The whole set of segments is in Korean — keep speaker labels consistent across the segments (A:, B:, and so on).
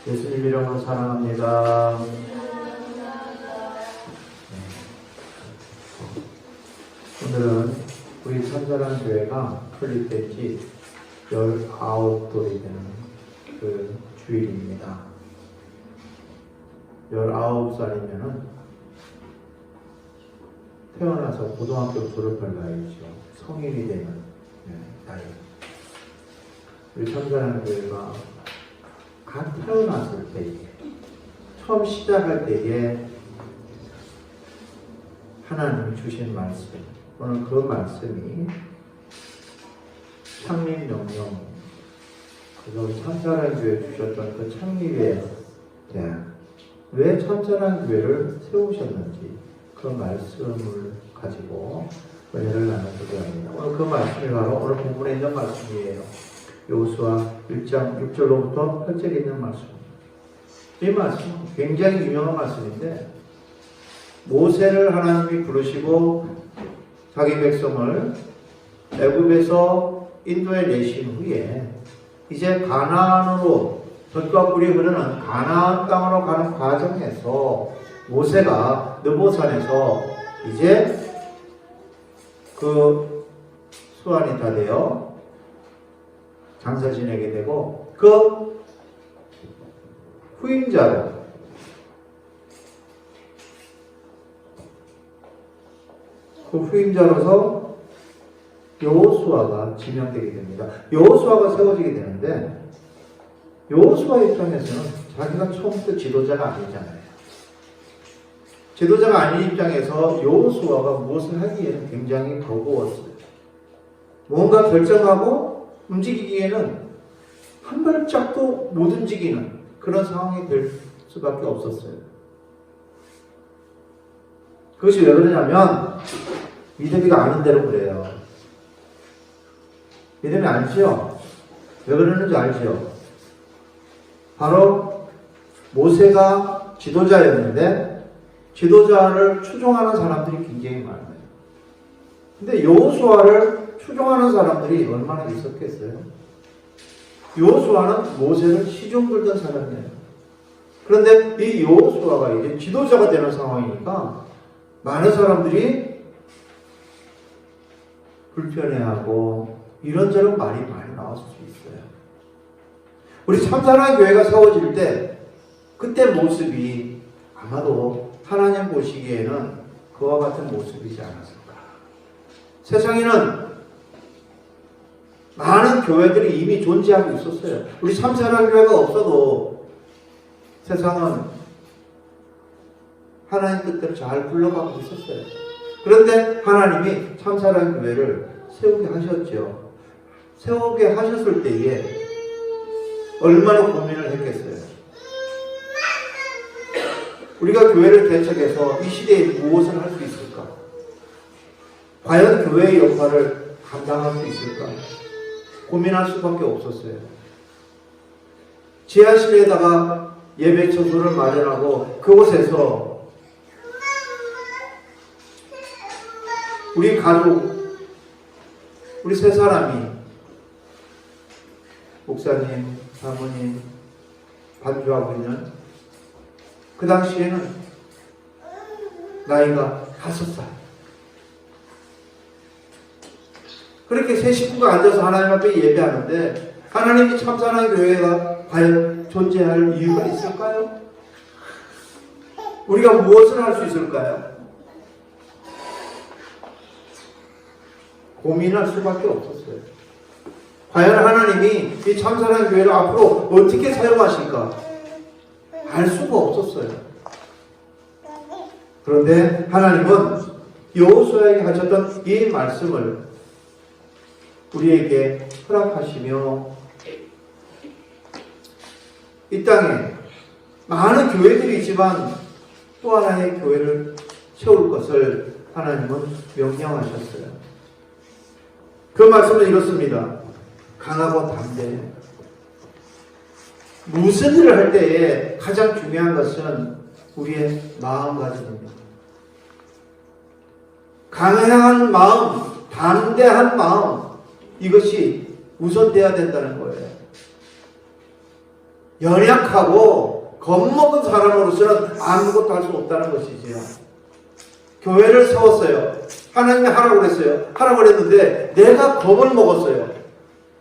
A: 예수님 이름으로 사랑합니다. 오늘은 우리 참사랑 교회가 설립된 지 19돌이 되는 그 주일입니다. 19살이면은 태어나서 고등학교 졸업할 나이죠. 성인이 되는 나이. 우리 참사랑 교회가 갓 태어났을 때에, 처음 시작할 때에 하나님이 주신 말씀, 오늘 그 말씀이 창립명령, 그래서 참사랑교회 주셨던 그 창립에 대한, 왜 참사랑교회를 세우셨는지 그 말씀을 가지고 은혜를 나누고자 합니다. 오늘 그 말씀이 바로 오늘 본문에 있는 말씀이에요. 여호수아 1장 6절로부터 8절에 있는 말씀입니다. 이 말씀은 굉장히 유명한 말씀인데, 모세를 하나님이 부르시고 자기 백성을 애굽에서 인도에 내신 후에 이제 가나안으로, 젖과 꿀이 흐르는 가나안 땅으로 가는 과정에서 모세가 느보산에서 이제 그 수완이 다 되어 장사 지내게 되고, 그 후임자로 서 여호수아가 지명되게 됩니다. 여호수아가 세워지게 되는데, 여호수아 입장에서는 자기가 처음부터 지도자가 아니잖아요. 지도자가 아닌 입장에서 여호수아가 무엇을 하기에는 굉장히 버거웠어요. 뭔가 결정하고 움직이기에는 한 발짝도 못 움직이는 그런 상황이 될 수밖에 없었어요. 그것이 왜 그러냐면 믿음이가 아는 대로 그래요. 믿음이 아니죠? 왜 그러는지 알죠? 바로 모세가 지도자였는데 지도자를 추종하는 사람들이 굉장히 많아요. 근데 여호수아를 추종하는 사람들이 얼마나 있었겠어요? 여호수아는 모세를 시중 들던 사람이에요. 그런데 이 여호수아가 이제 지도자가 되는 상황이니까 많은 사람들이 불편해하고 이런저런 말이 많이 나왔을 수 있어요. 우리 참사랑 교회가 세워질 때 그때 모습이 아마도 하나님 보시기에는 그와 같은 모습이지 않았을까. 세상에는 많은 교회들이 이미 존재하고 있었어요. 우리 참사랑 교회가 없어도 세상은 하나님 뜻대로 잘 굴러가고 있었어요. 그런데 하나님이 참사랑 교회를 세우게 하셨죠. 세우게 하셨을 때에 얼마나 고민을 했겠어요. 우리가 교회를 개척해서 이 시대에 무엇을 할 수 있을까? 과연 교회의 역할을 감당할 수 있을까? 고민할 수밖에 없었어요. 지하실에다가 예배 처소를 마련하고 그곳에서 우리 가족, 우리 세 사람이 목사님, 사모님 반주하고 있는 그 당시에는 나이가 5살. 그렇게 세 식구가 앉아서 하나님 앞에 예배하는데 하나님이 참사랑 교회가 과연 존재할 이유가 있을까요? 우리가 무엇을 할 수 있을까요? 고민할 수밖에 없었어요. 과연 하나님이 이 참사랑 교회를 앞으로 어떻게 사용하실까? 알 수가 없었어요. 그런데 하나님은 여호수아에게 하셨던 이 말씀을 우리에게 허락하시며 이 땅에 많은 교회들이 있지만 또 하나의 교회를 세울 것을 하나님은 명령하셨어요. 그 말씀은 이렇습니다. 강하고 담대해. 무슨 일을 할 때에 가장 중요한 것은 우리의 마음가짐입니다. 강한 마음, 담대한 마음, 이것이 우선돼야 된다는 거예요. 연약하고 겁먹은 사람으로서는 아무것도 할 수 없다는 것이지요. 교회를 세웠어요. 하나님이 하라고 그랬어요. 하라고 그랬는데 내가 겁을 먹었어요.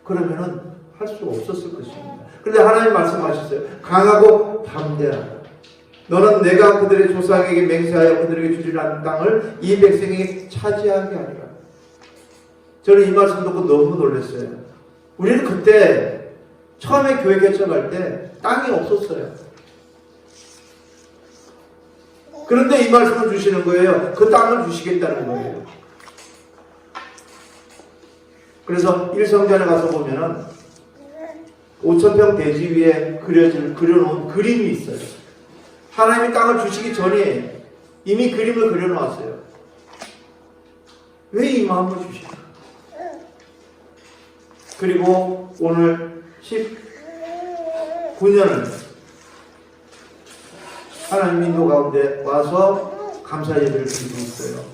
A: 그러면은 할 수 없었을 것입니다. 그런데 하나님 말씀하셨어요. 강하고 담대하라. 너는 내가 그들의 조상에게 맹세하여 그들에게 주리라는 땅을 이 백성에게 차지하게 하리라. 저는 이 말씀 듣고 너무 놀랐어요. 우리는 그때 처음에 교회 개척할 때 땅이 없었어요. 그런데 이 말씀을 주시는 거예요. 그 땅을 주시겠다는 거예요. 그래서 일성전에 가서 보면은 5,000평 대지 위에 그려놓은 그림이 있어요. 하나님이 땅을 주시기 전에 이미 그림을 그려놓았어요. 왜 이 마음을 주실까? 그리고 오늘 19년을 하나님 인도 가운데 와서 감사 예배를 드리고 있어요.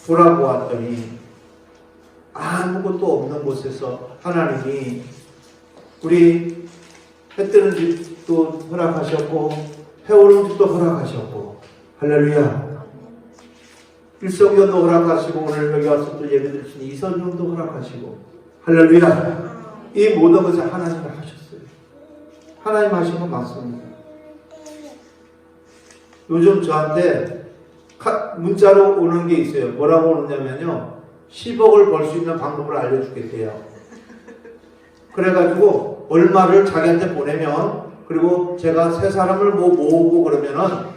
A: 돌아보았더니 아무것도 없는 곳에서 하나님이 우리 해 뜨는 집도 허락하셨고 해 오는 집도 허락하셨고 할렐루야. 일성전도 허락하시고 오늘 여기 와서 또 예배 드릴 수 있는 이선전도 허락하시고 할렐루야. 이 모든 것을 하나님이 하셨어요. 하나님 하신 건 맞습니다. 요즘 저한테 문자로 오는 게 있어요. 뭐라고 오느냐면요. 10억을 벌 수 있는 방법을 알려주겠대요. 그래가지고 얼마를 자기한테 보내면 그리고 제가 세 사람을 모으고 그러면은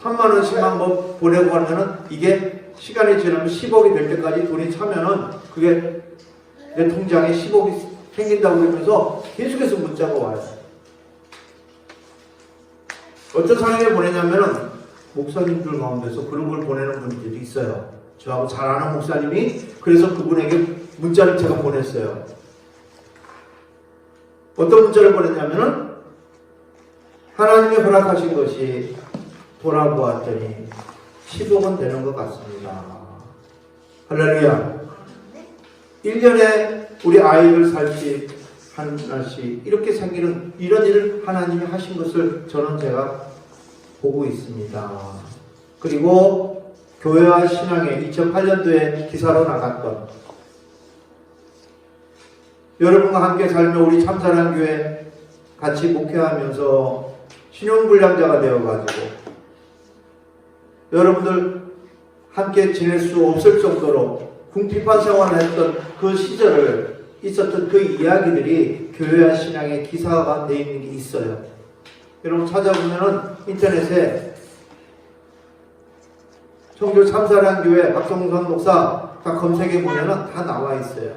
A: 3만원씩만 뭐 보내고 하면은 이게 시간이 지나면 10억이 될 때까지 돈이 차면은 그게 내 통장에 10억이 생긴다고 그러면서 계속해서 문자가 와요. 어떤 사람이 보내냐면은 목사님들 가운데서 그런 걸 보내는 분들이 있어요. 저하고 잘 아는 목사님이 그래서 그분에게 문자를 제가 보냈어요. 어떤 문자를 보냈냐면은 하나님이 허락하신 것이 돌아보았더니 10억은 되는 것 같습니다. 할렐루야. 1년에 우리 아이를 살지 하나씩 이렇게 생기는 이런 일을 하나님이 하신 것을 제가 보고 있습니다. 그리고 교회와 신앙에 2008년도에 기사로 나갔던 여러분과 함께 살며 우리 참사랑 교회 같이 목회하면서 신용불량자가 되어가지고 여러분들 함께 지낼 수 없을 정도로 궁핍한 생활을 했던 그 시절을 있었던 그 이야기들이 교회와 신앙의 기사가 되어 있는 게 있어요. 여러분 찾아보면은 인터넷에 청주 참사랑 교회 박성선 목사 다 검색해 보면은 다 나와 있어요.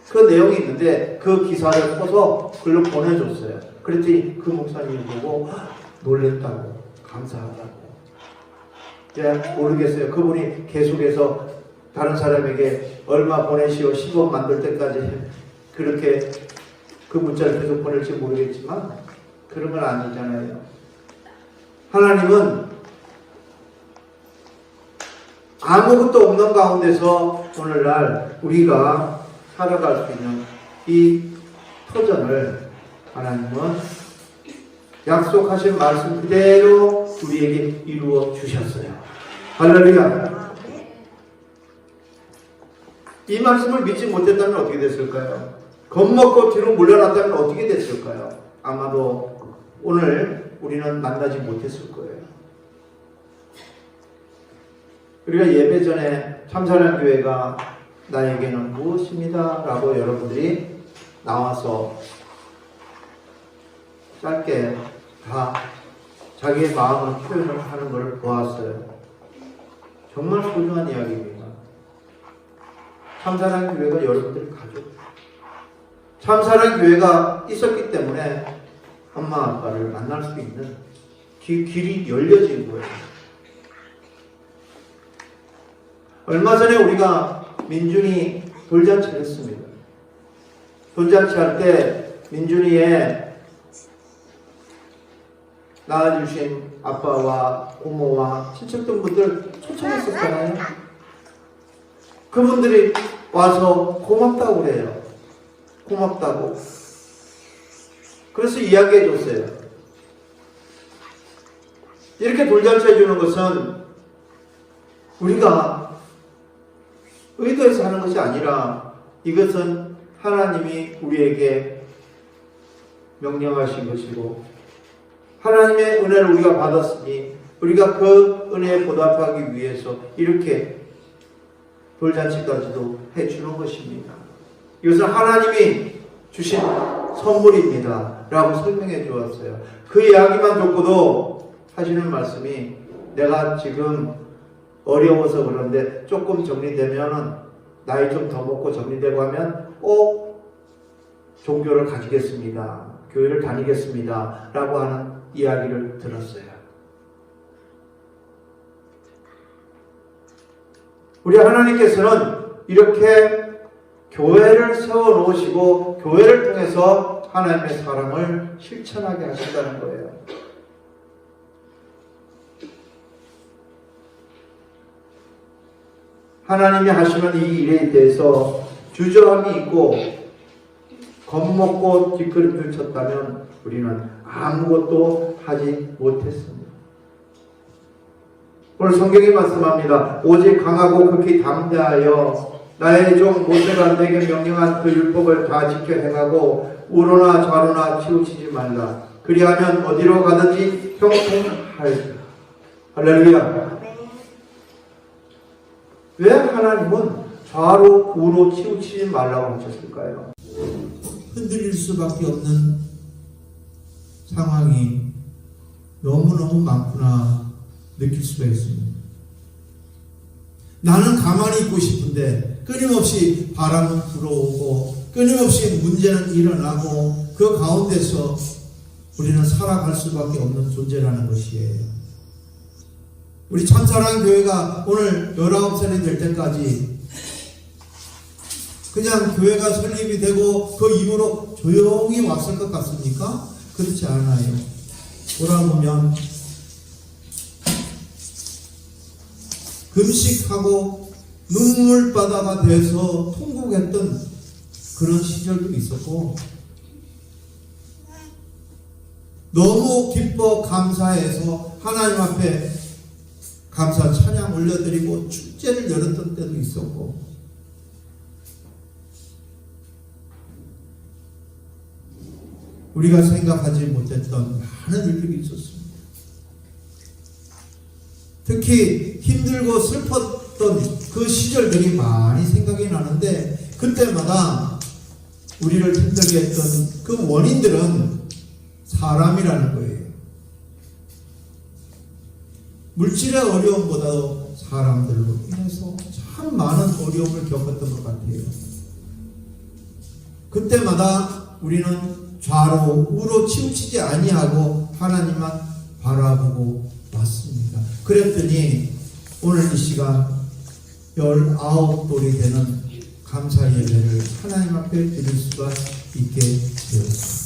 A: 그 내용이 있는데 그 기사를 써서 글로 보내줬어요. 그랬더니 그 목사님이 보고 놀랬다고 감사하다고. 모르겠어요. 그분이 계속해서 다른 사람에게 얼마 보내시오 10억 만들 때까지 그렇게 그 문자를 계속 보낼지 모르겠지만 그런 건 아니잖아요. 하나님은 아무것도 없는 가운데서 오늘날 우리가 살아갈 수 있는 이 터전을 하나님은 약속하신 말씀 그대로 우리에게 이루어 주셨어요. 할렐루야. 이 말씀을 믿지 못했다면 어떻게 됐을까요? 겁먹고 뒤로 물러났다면 어떻게 됐을까요? 아마도 오늘 우리는 만나지 못했을 거예요. 우리가 예배 전에 참사랑 교회가 나에게는 무엇입니다 라고 여러분들이 나와서 짧게 다 자기의 마음을 표현을 하는 것을 보았어요. 정말 소중한 이야기입니다. 참사랑 교회가 여러분들의 가족, 참사랑 교회가 있었기 때문에 엄마 아빠를 만날 수 있는 길이 열려진 거예요. 얼마 전에 우리가 민준이 돌잔치를 했습니다. 돌잔치 할 때 민준이의 낳아주신 아빠와 고모와 친척들 분들 초청했었잖아요. 그분들이 와서 고맙다고 그래요. 고맙다고. 그래서 이야기해 줬어요. 이렇게 돌잔치 해주는 것은 우리가 의도해서 하는 것이 아니라 이것은 하나님이 우리에게 명령하신 것이고 하나님의 은혜를 우리가 받았으니 우리가 그 은혜에 보답하기 위해서 이렇게 돌잔치까지도 해주는 것입니다. 이것은 하나님이 주신 선물입니다 라고 설명해 주었어요. 그 이야기만 듣고도 하시는 말씀이 내가 지금 어려워서 그런데 조금 정리되면은 나이 좀 더 먹고 정리되고 하면 종교를 가지겠습니다. 교회를 다니겠습니다 라고 하는 이야기를 들었어요. 우리 하나님께서는 이렇게 교회를 세워놓으시고 교회를 통해서 하나님의 사랑을 실천하게 하신다는 거예요. 하나님이 하시는 이 일에 대해서 주저함이 있고 겁먹고 뒷걸음질 쳤다면 우리는 아무것도 하지 못했습니다. 오늘 성경이 말씀합니다. 오직 강하고 극히 담대하여 나의 종 모세가 내게 명령한 그 율법을 다 지켜 행하고 우로나 좌로나 치우치지 말라. 그리하면 어디로 가든지 형통하리라. 할렐루야. 왜 하나님은 좌로 우로 치우치지 말라고 하셨을까요? 흔들릴 수밖에 없는 상황이 너무너무 많구나 느낄 수가 있습니다. 나는 가만히 있고 싶은데 끊임없이 바람은 불어오고 끊임없이 문제는 일어나고 그 가운데서 우리는 살아갈 수밖에 없는 존재라는 것이에요. 우리 참사랑 교회가 오늘 19살이 될 때까지 그냥 교회가 설립이 되고 그 이후로 조용히 왔을 것 같습니까? 그렇지 않아요. 돌아보면 금식하고 눈물바다가 돼서 통곡했던 그런 시절도 있었고 너무 기뻐 감사해서 하나님 앞에 감사 찬양 올려드리고 축제를 열었던 때도 있었고 우리가 생각하지 못했던 많은 일들이 있었습니다. 특히 힘들고 슬펐던 그 시절들이 많이 생각이 나는데 그때마다 우리를 힘들게 했던 그 원인들은 사람이라는 거예요. 물질의 어려움보다도 사람들로 인해서 참 많은 어려움을 겪었던 것 같아요. 그때마다 우리는 좌로 우로 치우치지 아니하고 하나님만 바라보고 왔습니다. 그랬더니 오늘 이 시간 19돌이 되는 감사 예배를 하나님 앞에 드릴 수가 있게 되었습니다.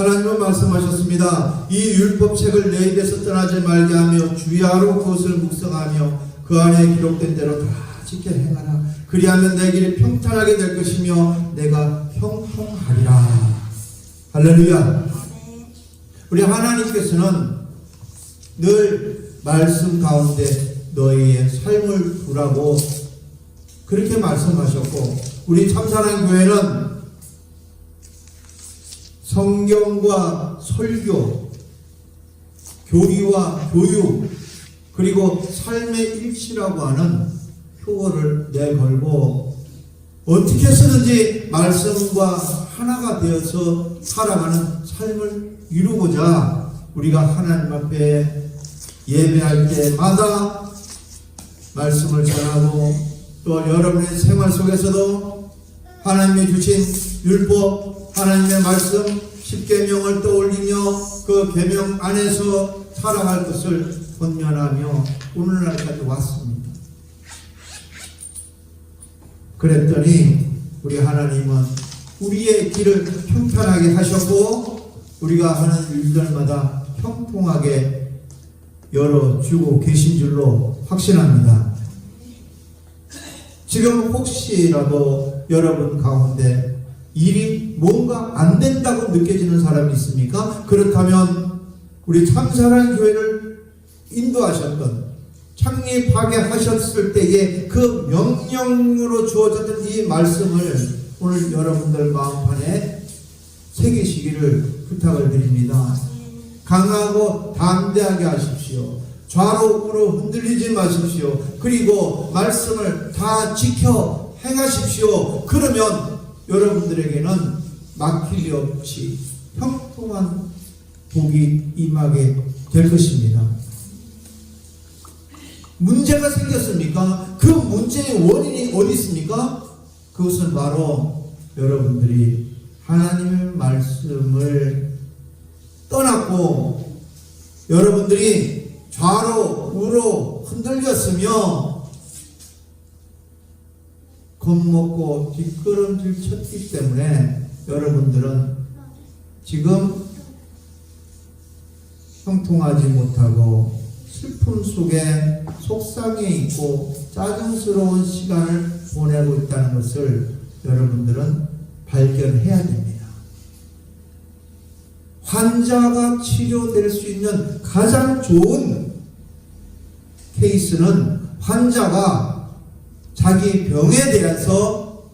A: 하나님은 말씀하셨습니다. 이 율법책을 내 입에서 떠나지 말게 하며 주야로 그것을 묵상하며 그 안에 기록된 대로 다 지켜 행하라. 그리하면 내 길이 평탄하게 될 것이며 내가 형통하리라. 할렐루야. 우리 하나님께서는 늘 말씀 가운데 너희의 삶을 두라고 그렇게 말씀하셨고 우리 참사랑 교회는 성경과 설교, 교리와 교육, 그리고 삶의 일치라고 하는 표어를 내걸고 어떻게 해서든지 말씀과 하나가 되어서 살아가는 삶을 이루고자 우리가 하나님 앞에 예배할 때마다 말씀을 전하고 또 여러분의 생활 속에서도 하나님이 주신 율법 하나님의 말씀 10계명을 떠올리며 그 계명 안에서 살아갈 것을 권면하며 오늘날까지 왔습니다. 그랬더니 우리 하나님은 우리의 길을 평탄하게 하셨고 우리가 하는 일들마다 형통하게 열어주고 계신 줄로 확신합니다.
B: 지금 혹시라도 여러분 가운데 일이 뭔가 안 된다고 느껴지는 사람이 있습니까? 그렇다면 우리 참사랑의 교회를 인도하셨던, 창립하게 하셨을 때의 그 명령으로 주어졌던 이 말씀을 오늘 여러분들 마음판에 새기시기를 부탁을 드립니다. 강하고 담대하게 하십시오. 좌로 우로 흔들리지 마십시오. 그리고 말씀을 다 지켜 행하십시오. 그러면 여러분들에게는 막힐 없이 형통한 복이 임하게 될 것입니다. 문제가 생겼습니까? 그 문제의 원인이 어디 있습니까? 그것은 바로 여러분들이 하나님의 말씀을 떠났고 여러분들이 좌로 우로 흔들렸으며 겁먹고 뒷걸음질 쳤기 때문에 여러분들은 지금 형통하지 못하고 슬픔 속에 속상해 있고 짜증스러운 시간을 보내고 있다는 것을 여러분들은 발견해야 됩니다. 환자가 치료될 수 있는 가장 좋은 케이스는 환자가 자기 병에 대해서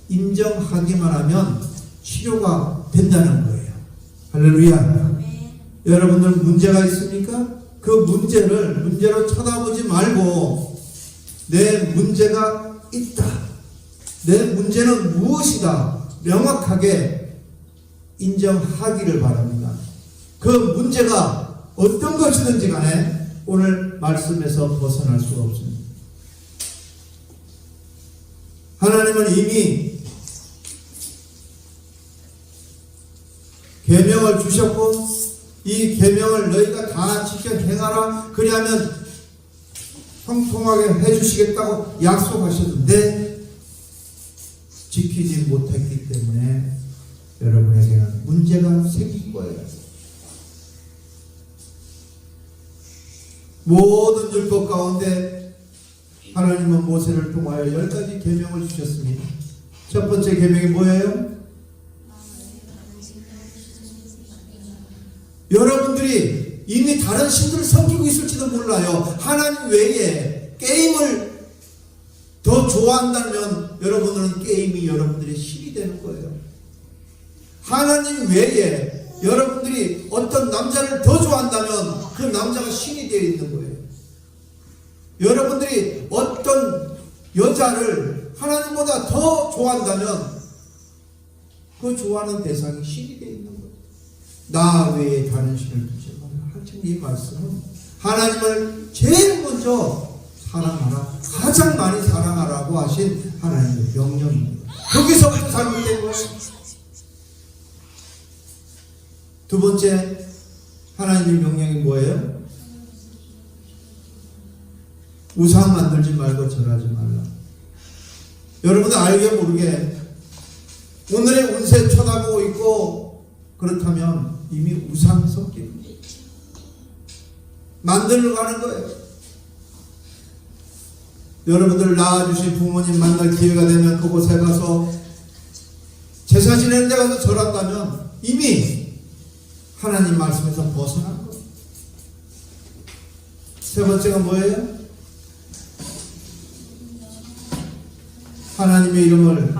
B: 인정하기만 하면 치료가 된다는 거예요. 할렐루야. 여러분들 문제가 있습니까? 그 문제로 쳐다보지 말고 내 문제가 있다. 내 문제는 무엇이다. 명확하게 인정하기를 바랍니다. 그 문제가 어떤 것이든지 간에 오늘 말씀에서 벗어날 수가 없습니다. 하나님은 이미 계명을 주셨고 이 계명을 너희가 다 지켜 행하라. 그리하면 형통하게 해주시겠다고 약속하셨는데 지키지 못했기 때문에 여러분에게는 문제가 생긴 거예요. 모든 율법 가운데 하나님은 모세를 통하여 10가지 계명을 주셨습니다. 첫 번째 계명이 뭐예요? 여러분들이 이미 다른 신들을 섬기고 있을지도 몰라요. 하나님 외에 게임을 더 좋아한다면 여러분들은 게임이 여러분들의 신이 되는 거예요. 하나님 외에 여러분들이 어떤 남자를 더 좋아한다면 그 남자가 신이 되어 있는 거예요. 여러분들이 어떤 여자를 하나님보다 더 좋아한다면 그 좋아하는 대상이 신이 되어 있는 거예요. 나 외에 다른 신을 두지 말라. 하여튼 이 말씀은 하나님을 제일 먼저 사랑하라, 가장 많이 사랑하라고 하신 하나님의 명령입니다. 거기서부터 잘못된 거예요. 두 번째 하나님의 명령이 뭐예요? 우상 만들지 말고 절하지 말라. 여러분들 알게 모르게 오늘의 운세 쳐다보고 있고 그렇다면 이미 우상 섞이는 거예요. 만들러 가는 거예요. 여러분들 낳아주신 부모님 만날 기회가 되면 그곳에 가서 제사 지내는 데 가서 절한다면 이미 하나님 말씀에서 벗어난 거예요. 세 번째가 뭐예요? 하나님의 이름을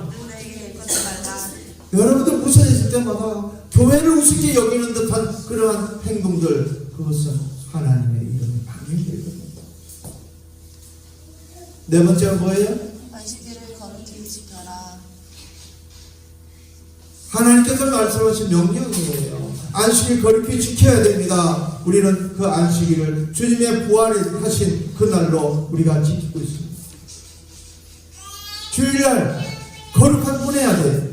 B: 여러분들 무서워했을 때마다 교회를 우습게 여기는 듯한 그러한 행동들, 그것은 하나님의 이름이 방해되거든요. 네 번째가 뭐예요?
C: 안식일을 거룩히 지켜라.
B: 하나님께서 말씀하신 명령이에요. 안식일 거룩히 지켜야 됩니다. 우리는 그 안식일을 주님의 부활을 하신 그날로 우리가 지키고 있습니다. 주일날 거룩한 보내야 돼요.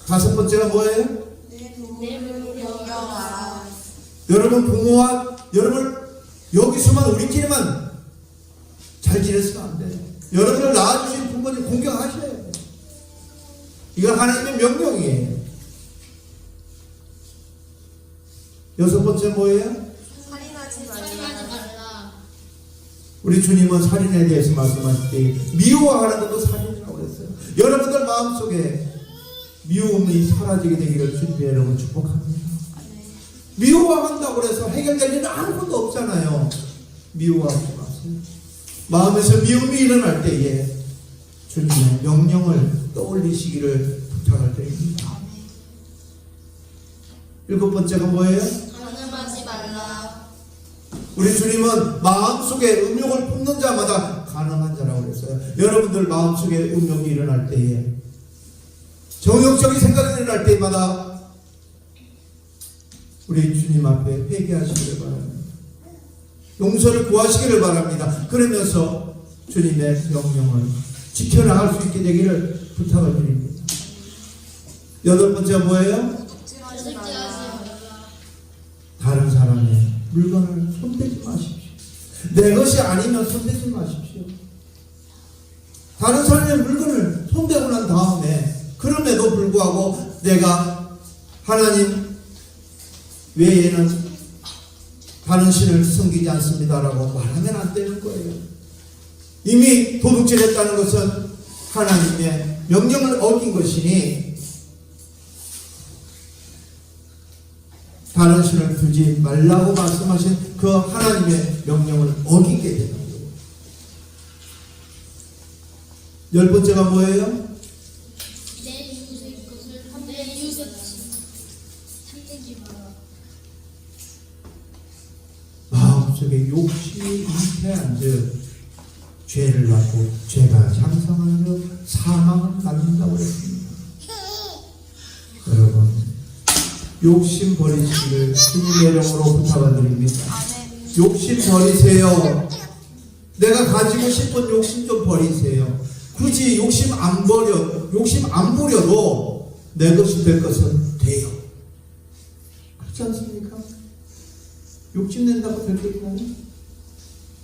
B: 다섯 번째가 뭐예요?
C: 내 부모를 존경하라.
B: 여러분 부모와 여러분 여기서만 우리끼리만 잘 지내서는 안 돼요. 여러분을 낳아주신 부모님 공경하셔야 돼요. 이건 하나님의 명령이에요. 여섯 번째 뭐예요?
C: 살인하지 말라.
B: 우리 주님은 살인에 대해서 말씀하실 때 미워하는 것도 살인이라고 그랬어요. 여러분들 마음속에 미움이 사라지게 되기를 주님의 이름으로 축복합니다. 미워한다고 해서 해결될 일은 아무것도 없잖아요. 미워하지 마세요. 마음에서 미움이 일어날 때에 주님의 명령을 떠올리시기를 부탁을 드립니다. 7번째가 뭐예요?
C: 가늠하지 말라.
B: 우리 주님은 마음속에 음욕을 품는 자마다 가능한 자라고 그랬어요. 여러분들 마음속에 음욕이 일어날 때에, 정욕적인 생각이 일어날 때마다 우리 주님 앞에 회개하시기를 바랍니다. 용서를 구하시기를 바랍니다. 그러면서 주님의 명령을 지켜나갈 수 있게 되기를 부탁을 드립니다. 8번째가 뭐예요?
C: 독질하지 말라.
B: 다른 사람의 물건을 손대지 마십시오. 내 것이 아니면 손대지 마십시오. 다른 사람의 물건을 손대고 난 다음에 그럼에도 불구하고 내가 하나님 외에는 다른 신을 섬기지 않습니다라고 말하면 안 되는 거예요. 이미 도둑질했다는 것은 하나님의 명령을 어긴 것이니 다른 신을 두지 말라고 말씀하신 그 하나님의 명령을 어기게 되는 거예요. 10번째가 뭐예요?
D: 내 이웃의 것을 내 이웃의 탐내지 마라.
B: 마음속에 욕심이 잉태한즉 죄를 받고 죄가 장성하여 사망을 낳는다고 했습니다. 여러분, 욕심 버리시기를 주님의 이름으로 부탁을 드립니다. 욕심 버리세요. 내가 가지고 싶은 욕심 좀 버리세요. 굳이 욕심 안 부려도 내 것이 될 것은 돼요. 그렇지 않습니까? 욕심낸다고 될 게 있나요?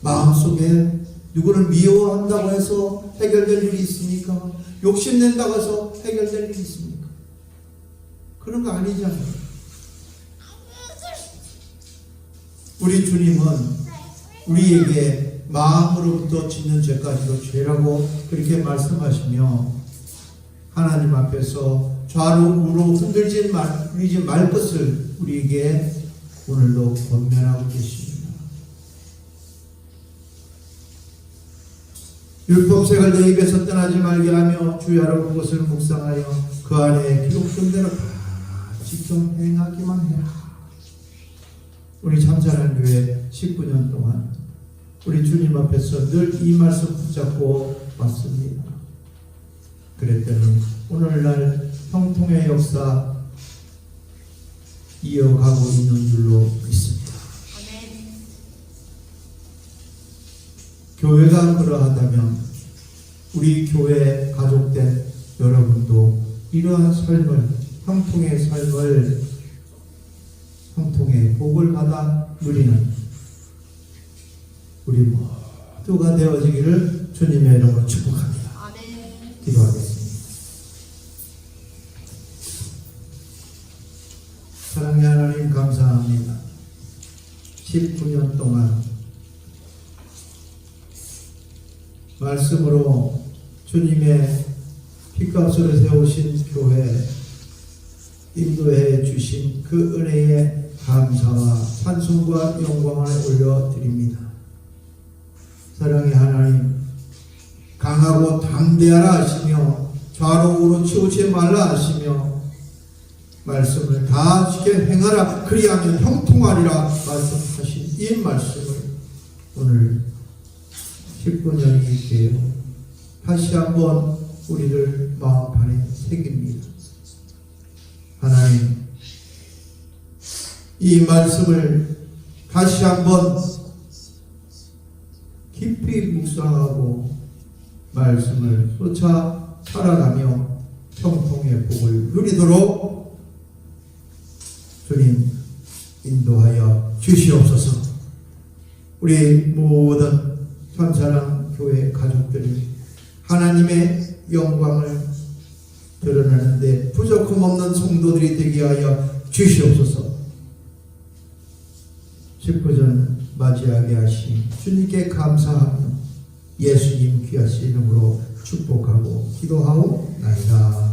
B: 마음속에 누구를 미워한다고 해서 해결될 일이 있습니까? 욕심낸다고 해서 해결될 일이 있습니까? 그런 거 아니잖아요. 우리 주님은 우리에게 마음으로부터 짓는 죄까지도 죄라고 그렇게 말씀하시며 하나님 앞에서 좌로 우로 흔들지 말 것을 우리에게 오늘도 권면하고 계십니다. 율법책을 내 입에서 떠나지 말게 하며 주야로 그것을 묵상하여 그 안에 기록된 대로 다 지켜 행하기만 해라. 우리 참사랑 교회 19년 동안 우리 주님 앞에서 늘 이 말씀 붙잡고 왔습니다. 그랬더니 오늘날 형통의 역사 이어가고 있는 줄로 믿습니다. 교회가 그러하다면 우리 교회 가족된 여러분도 이러한 삶을, 형통의 삶을, 형통의 복을 받아 누리는 우리 모두가 되어지기를 주님의 이름으로 축복합니다. 기도하겠습니다. 사랑의 하나님 감사합니다. 19년 동안 말씀으로 주님의 피값으로 세우신 교회 인도해 주신 그 은혜에 감사와 찬송과 영광을 올려드립니다. 사랑의 하나님, 강하고 담대하라 하시며 좌로 우로 치우치지 말라 하시며 말씀을 다 지켜 행하라 그리하면 형통하리라 말씀하신 이 말씀을 오늘 19년이 있게요 다시 한번 우리들 마음판에 새깁니다. 하나님, 이 말씀을 다시 한번 깊이 묵상하고 말씀을 쫓아 살아가며 형통의 복을 누리도록 주님 인도하여 주시옵소서. 우리 모든 참사랑 교회 가족들이 하나님의 영광을 드러내는데 부족함 없는 성도들이 되게 하여 주시옵소서. 19년 맞이하게 하신 주님께 감사하며 예수님 귀하신 이름으로 축복하고 기도하옵나이다.